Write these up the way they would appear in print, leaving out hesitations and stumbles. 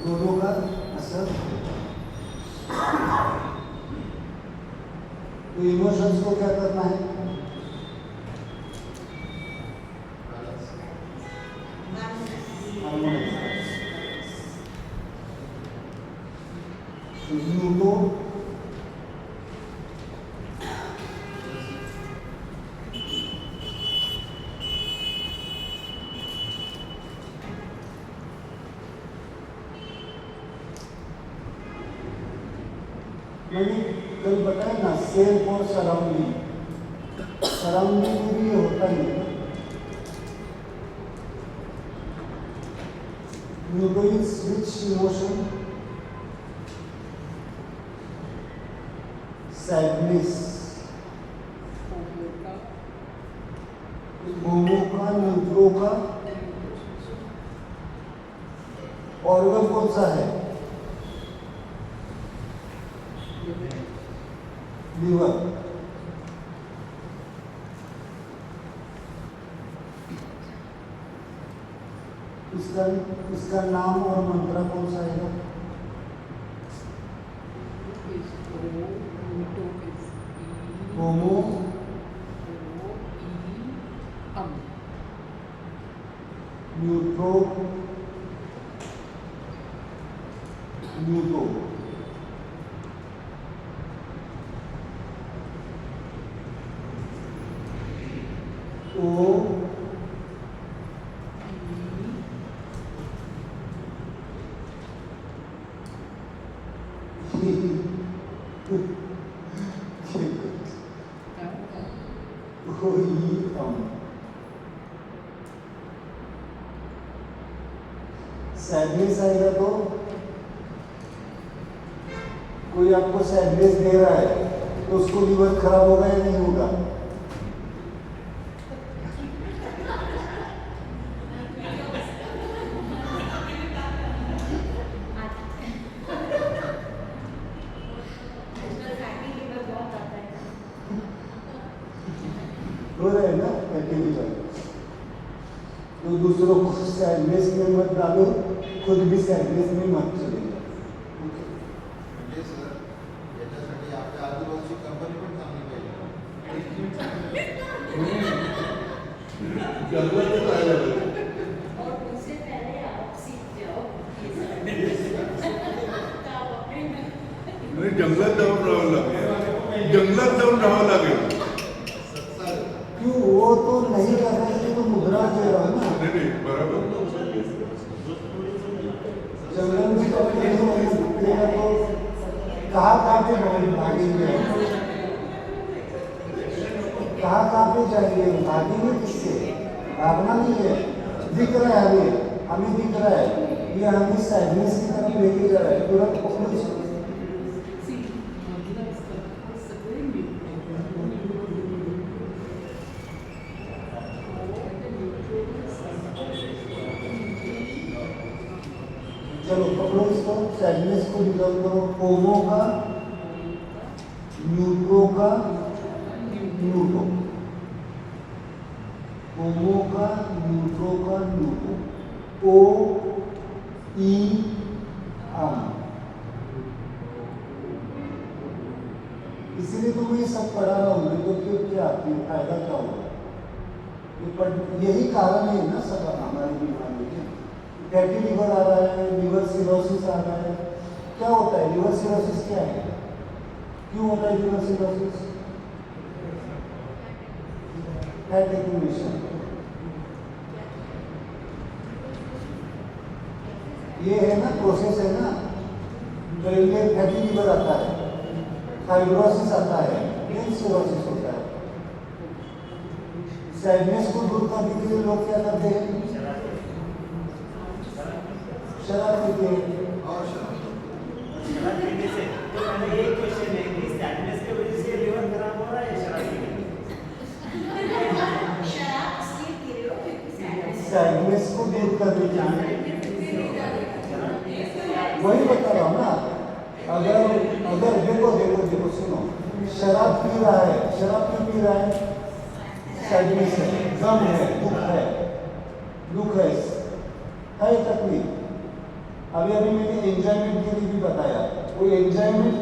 दोनों का असर। तो इमोशंस को क्या करना है? न्यूटो मैंने कल बताया ना, सेल्फ और सराउंडिंग। सराउंडिंग में भी ये होता ही है। Newton switch emotion sadness, momo का न्यूट्रो का ऑर्गन कौन सा है? लीवर। इसका नाम और मंत्र कौन सा है? मोमो न्यूट्रो न्यूटो। ओ सैडनेस आएगा तो कोई आपको सैडनेस दे रहा है तो उसको लीवर खराब होगा या नहीं होगा? हो रहा है ना फैटी लीवर। तो दूसरों को सैडनेस में मत डालो, खुद भी सैडनेस में मत चले जाओ। जंगलात जाऊन राहावं लागेल। क्यों? वो तो नहीं कर रहे थे तो मुद्रा दे रहा हूँ ना। नहीं बराबर। जंगल में तो कहाँ पे भागेंगे? कहाँ पे जाएंगे? भागेंगे किससे? भागना नहीं है। दिख रहा है हमें दिख रहा है ये हमें सैडनेस की तरफ लेके जा रहा है। तुरंत पकड़ो। चलो पकड़ो इसको, सैडनेस को निकाल करो। ओमो का न्यूट्रो का न्यूटो, ओमो का न्यूट्रो का न्यूटो। ओ ई आम। इसलिए तो मैं सब पढ़ा रहा हूँ। तो क्यों क्या फायदा क्या होगा? यही कारण है ना सब हमारी बीमारी के। फैटी लीवर आ रहा है, लीवर सिरोसिस आ रहा है। क्या होता है लीवर सिरोसिस? क्या है? क्यों होता है लीवर सिरोसिस? Fat accumulation. ये है ना प्रोसेस है ना। तो ये फैटी लीवर आता है, फाइब्रोसिस आता है, ब्रेन सिरोसिस होता है। सैडनेस को दूर करने के लिए लोग क्या करते हैं? शराब पीते हैं। और शराब पीने से तो मैंने एक क्वेश्चन है कि सैडनेस की वजह से लिवर खराब हो रहा है या शराब पीने से? शराब इसलिए पी रहे हो क्योंकि सैडनेस को दूर करने के लिए। वही बता रहा हूँ ना। अगर देखो सुनो, शराब पी रहा है, शराब क्यों पी रहा है? सैडनेस है, गम है, दुख है, तकलीफ। अभी अभी मैंने एंजॉयमेंट के लिए भी बताया। वो एंजॉयमेंट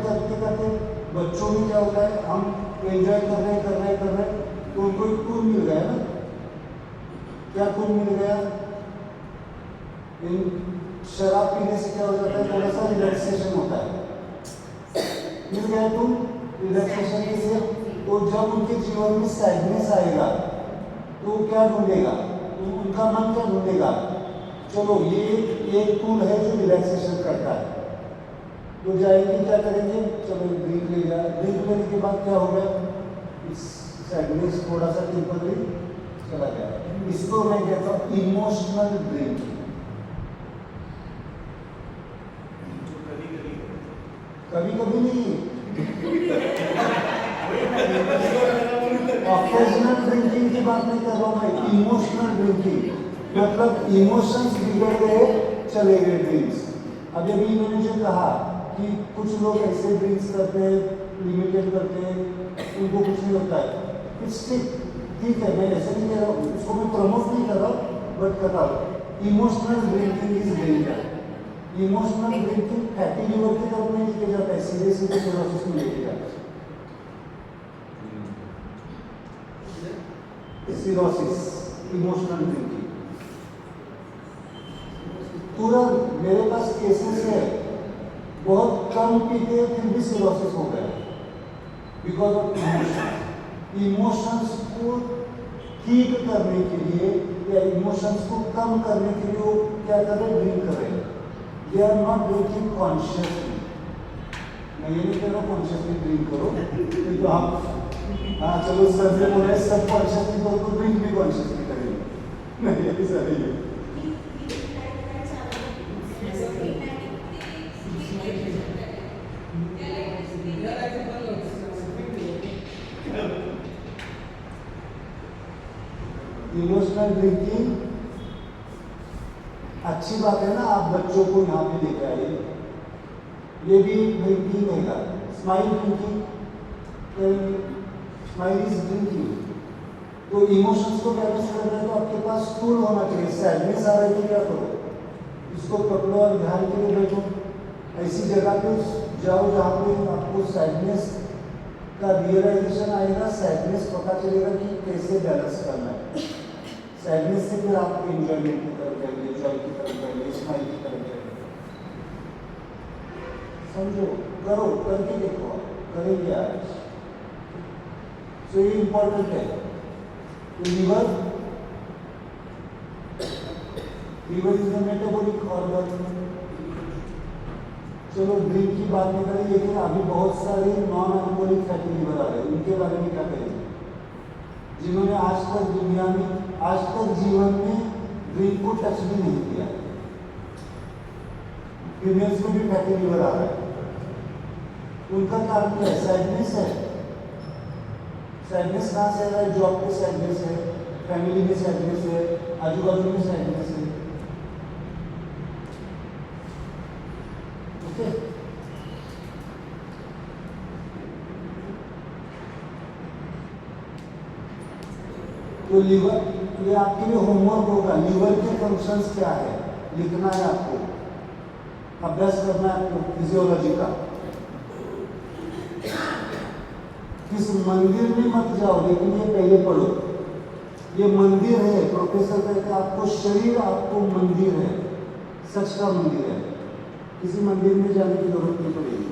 करते करते बच्चों में क्या होता है, हम एंजॉय कर रहे तो उनको एक टूल मिल गया ना। क्या टूल मिल गया? शराब पीने से क्या हो जाता है, थोड़ा सा रिलैक्सेशन होता है। मिल गया टूल रिलैक्सेशन के लिए। तो जब उनके जीवन में सैडनेस आएगा तो क्या ढूंढेगा, तो उनका मन क्या ढूंढेगा? चलो ये एक टूल है जो रिलैक्सेशन करता है। तो जाएंगे क्या करेंगे, चलो ड्रिंक ले लिया, ड्रिंक लेने के बाद क्या हो गया, इस सैडनेस थोड़ा सा टेम्पररी चला गया। इसको मैं कहता हूँ इमोशनल ड्रिंक। कभी कभी नहीं, ऑकेजनल ड्रिंकिंग की बात नहीं कर रहा हूँ मैं, इमोशनल ड्रिंकिंग। मतलब इमोशंस बिगड़ गए, चले गए ड्रिंक्स। अभी अभी मैंने जो कहा कि कुछ लोग ऐसे ड्रिंक्स करते हैं, लिमिटेड करते हैं, उनको कुछ नहीं होता है। इट्स ठीक है, मैं ऐसे नहीं कह रहा हूँ, उसको मैं प्रमोट नहीं कर रहा हूँ, बट कर रहा हूँ emotional drinking is danger. Emotional drinking fatty liver की तरफ नहीं लेके जाता है, सीधे सीधे सिरोसिस में लेके जाता है। Cirrhosis, emotional drinking. तुरंत मेरे पास केसेस है, बहुत कम पीते फिर भी सिरोसिस हो गया, बिकॉज ऑफ इमोशंस। इमोशंस को ठीक करने के लिए या इमोशंस को कम करने के लिए वो क्या कर रहे, ड्रिंक कर रहे हैं। They are not drinking consciously. मैं ये नहीं कह रहा कॉन्शियसली ड्रिंक करो, क्योंकि आप हाँ चलो सर से बोल रहे सब कॉन्शियसली करो तो ड्रिंक भी कॉन्शियसली करेंगे। नहीं ऐसा नहीं है। इमोशनल ड्रिंकिंग अच्छी बात है ना, आप बच्चों को यहाँ पे लेकर आइए, ये भी ड्रिंकिंग रहेगा। Smile drinking, smile is drinking. तो इमोशंस को बैलेंस करना है तो आपके पास टूल होना चाहिए। सैडनेस आ रही है तो क्या करो, इसको पकड़ो और ध्यान के लिए बैठो। ऐसी जगह पे जाओ जहाँ पे आपको सैडनेस का रियलाइजेशन आएगा, सैडनेस पता चलेगा कि कैसे बैलेंस करना है। सैडनेस से फिर आप एंजॉयमेंट की तरफ जाएंगे, जॉय की तरफ जाएंगे, स्माइल की तरफ जाएंगे। समझो, करो, करके देखो, करेंगे आज। तो ये इंपॉर्टेंट है। तो liver is the metabolic organ. चलो ड्रिंक की बात नहीं करें, लेकिन अभी बहुत सारे नॉन अल्कोहलिक फैटी लीवर आ रहे हैं, उनके बारे में क्या करेंगे? जिन्होंने आज तक दुनिया में, आज तक जीवन में ड्रिंक को टच भी नहीं किया। फीमेल्स में भी फैटी लीवर आ रहा है। उनका कारण क्या है? सैडनेस है। सैडनेस कहाँ से आ रहा है? जॉब पे सैडनेस है, फैमिली में सैडनेस है, आजू बाजू में सैडनेस है। ओके, तो लीवर, ये आपके लिए होमवर्क होगा। लीवर के फंक्शंस क्या है लिखना है आपको, अभ्यास करना है आपको फिजियोलॉजी का। इस मंदिर में मत जाओ, लेकिन ये पहले पढ़ो। ये मंदिर है, प्रोफेसर कहते हैं आपको शरीर, आपको मंदिर है, सच का मंदिर है। किसी मंदिर में जाने की जरूरत नहीं पड़ेगी।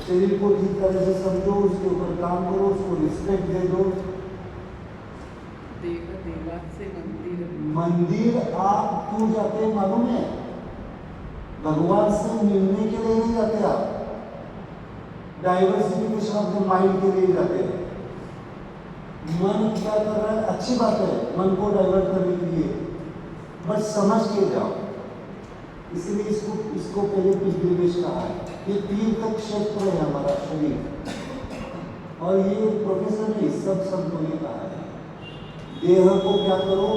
शरीर को ठीक तरह से समझो, उसके ऊपर काम करो, उसको रिस्पेक्ट दे दो। मंदिर आप क्यों जाते हैं मालूम है? भगवान से मिलने के लिए नहीं जाते आप, डाइवर्सिफिकेशन ऑफ द माइंड के लिए जाते हैं। मन क्या कर रहा है? अच्छी बात है मन को डाइवर्ट करने के लिए, बस समझ के जाओ। इसलिए इसको पहले पिलग्रिमेज कहा है। ये तीर्थ क्षेत्र है हमारा शरीर, और ये प्रोफेसर ने सब संतों ने कहा है। देह को क्या करो?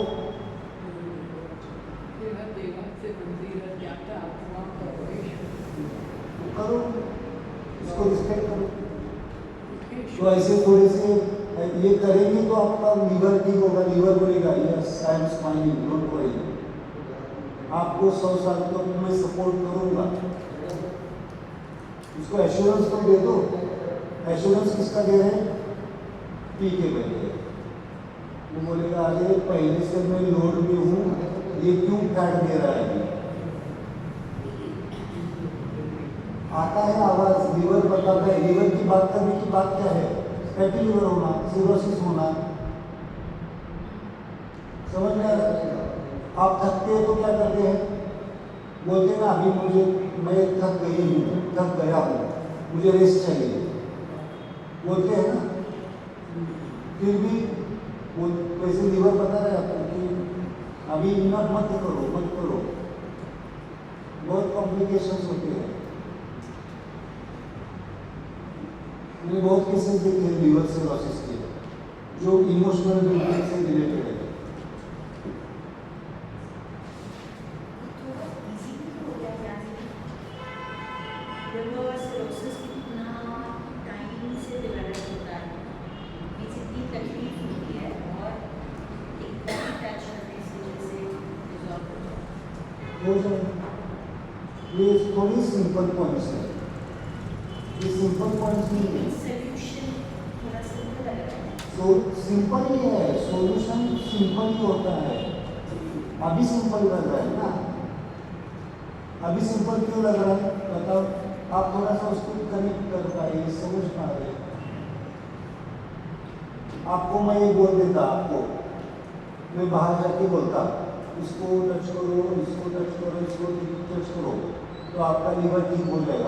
करो, इसको रिस्पेक्ट करो। तो ऐसे थोड़े से ये करेंगे तो आपका लीवर ठीक होगा। लीवर बोलेगा yes I am smiling, don't worry. आपको 100 साल तक मैं सपोर्ट करूंगा। उसको एश्योरेंस तो दे दो। एश्योरेंस किसका दे रहे हैं? पी के दे रहे हैं। वो बोलेगा अरे पहले से मैं लोड में हूँ, ये क्यों फैट दे रहा है? आता है आवाज, लीवर बताता है। लीवर की बात करने की बात क्या है? फैटी लीवर होना, सिरोसिस होना। समझ में आ रहा है? आप थकते हैं तो क्या करते हैं? बोलते हैं ना अभी मैं थक गई हूँ, थक गया हूँ, मुझे रेस्ट चाहिए, बोलते हैं ना। फिर भी वो वैसे लीवर बता रहे आपको कि अभी इनफ मत करो, मत करो। बहुत कॉम्प्लिकेशंस होते हैं। मैंने बहुत केसेस देखे हैं लीवर सिरोसिस के, जो इमोशनल ड्रिंकिंग से रिलेटेड है। थोड़ा easy भी हो गया जानने। लिवर सिरोसिस कितना टाइम से डेवलप होता है, इतनी तकलीफ होती है और एकदम टच करने से जैसे रिजॉल्व हो जाता है। हो जाए। ये थोड़ी सिंपल पॉइंट्स है, ये सिंपल पॉइंट्स नहीं है। सॉल्यूशन थोड़ा सिंपल लग रहा है। तो सिंपल ही है, सॉल्यूशन सिंपल ही होता है। अभी सिंपल लग रहा है ना? अभी सिंपल क्यों लग रहा है बताओ? आप थोड़ा सा उसको कनेक्ट कर पाए, समझ पा रहे। आपको मैं ये बोल देता, आपको मैं बाहर जाके बोलता इसको टच करो, इसको टच करो, इसको टच करो, तो आपका लीवर ठीक हो जाएगा।